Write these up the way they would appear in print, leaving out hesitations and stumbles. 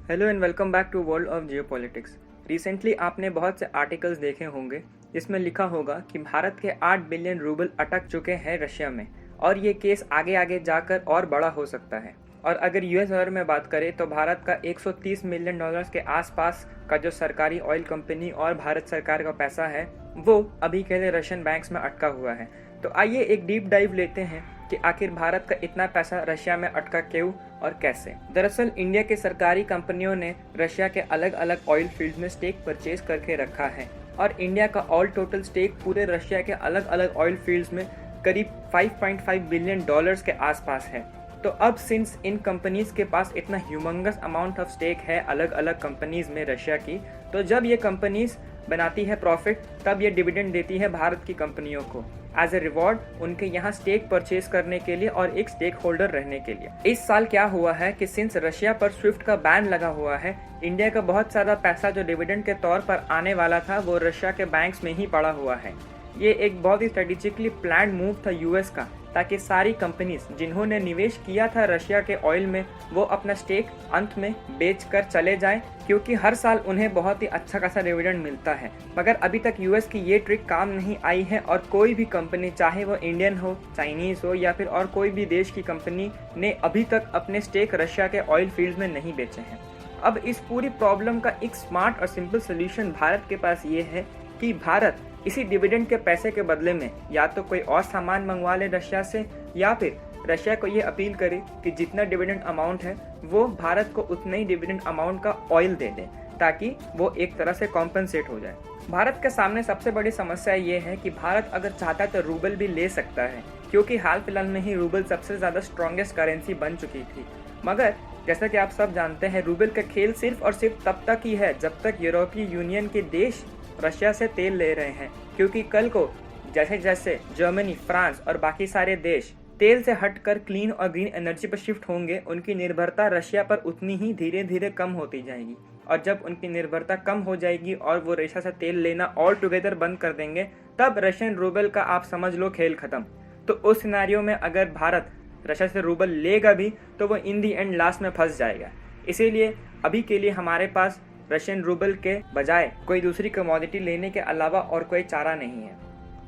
Hello and welcome back to world of geopolitics. Recently आपने बहुत से आर्टिकल्स देखे होंगे जिसमें लिखा होगा कि भारत के 8 बिलियन रूबल अटक चुके हैं रशिया में और ये केस आगे आगे जाकर और बड़ा हो सकता है। और अगर यूएस डॉलर में बात करें तो भारत का 130 मिलियन डॉलर्स के आसपास का जो सरकारी ऑयल कंपनी और भारत सरकार का पैसा है वो अभी के लिए रशियन बैंक्स में अटका हुआ है। तो आइए एक डीप डाइव लेते हैं कि आखिर भारत का इतना पैसा रशिया में अटका क्यों और कैसे। दरअसल इंडिया के सरकारी कंपनियों ने रशिया के अलग अलग ऑयल फील्ड में स्टेक परचेज करके रखा है और इंडिया का ऑल टोटल स्टेक पूरे रशिया के अलग अलग ऑयल फील्ड्स में करीब 5.5 बिलियन डॉलर्स के आसपास है। तो अब सिंस इन कंपनीज के पास इतना ह्यूमंगस अमाउंट ऑफ स्टेक है अलग अलग कंपनीज में रशिया की, तो जब ये कंपनीज बनाती है प्रॉफिट तब ये डिविडेंड देती है भारत की कंपनियों को एज ए रिवॉर्ड उनके यहाँ स्टेक परचेज करने के लिए और एक स्टेक होल्डर रहने के लिए। इस साल क्या हुआ है कि सिंस रशिया पर स्विफ्ट का बैन लगा हुआ है, इंडिया का बहुत सारा पैसा जो डिविडेंड के तौर पर आने वाला था वो रशिया के बैंक्स में ही पड़ा हुआ है। ये एक बहुत ही स्ट्रेटेजिकली प्लान्ड मूव था यूएस का, ताकि सारी कंपनीज जिन्होंने निवेश किया था रशिया के ऑयल में वो अपना स्टेक अंत में बेचकर चले जाएं, क्योंकि हर साल उन्हें बहुत ही अच्छा खासा डिविडेंड मिलता है। मगर अभी तक यूएस की ये ट्रिक काम नहीं आई है और कोई भी कंपनी, चाहे वो इंडियन हो, चाइनीज हो या फिर और कोई भी देश की कंपनी ने अभी तक अपने स्टेक रशिया के ऑयल फील्ड में नहीं बेचे हैं। अब इस पूरी प्रॉब्लम का एक स्मार्ट और सिंपल सोल्यूशन भारत के पास ये है कि भारत इसी डिविडेंड के पैसे के बदले में या तो कोई और सामान मंगवा ले रशिया से, या फिर रशिया को ये अपील करे कि जितना डिविडेंड अमाउंट है वो भारत को उतना ही डिविडेंड अमाउंट का ऑयल दे दे, ताकि वो एक तरह से कॉम्पनसेट हो जाए। भारत के सामने सबसे बड़ी समस्या ये है कि भारत अगर चाहता तो रूबल भी ले सकता है, क्योंकि हाल फिलहाल में ही रूबल सबसे ज़्यादा स्ट्रॉन्गेस्ट करेंसी बन चुकी थी। मगर जैसा कि आप सब जानते हैं, रूबल का खेल सिर्फ और सिर्फ तब तक ही है जब तक यूरोपीय यूनियन के देश रशिया से तेल ले रहे हैं, क्योंकि कल को जैसे जैसे जर्मनी, फ्रांस और बाकी सारे देश तेल से हटकर क्लीन और ग्रीन एनर्जी पर शिफ्ट होंगे, उनकी निर्भरता रशिया पर उतनी ही धीरे धीरे कम होती जाएगी। और जब उनकी निर्भरता कम हो जाएगी और वो रशिया से तेल लेना ऑल टुगेदर बंद कर देंगे, तब रशियन रूबल का आप समझ लो खेल खत्म। तो उस सिनारियो में अगर भारत रशिया से रूबल लेगा भी तो वो इन दी एंड लास्ट में फंस जाएगा। इसीलिए अभी के लिए हमारे पास रशियन रूबल के बजाय कोई दूसरी कमोडिटी लेने के अलावा और कोई चारा नहीं है।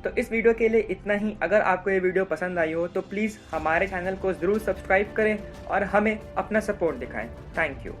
तो इस वीडियो के लिए इतना ही। अगर आपको ये वीडियो पसंद आई हो तो प्लीज़ हमारे चैनल को ज़रूर सब्सक्राइब करें और हमें अपना सपोर्ट दिखाएं। Thank you.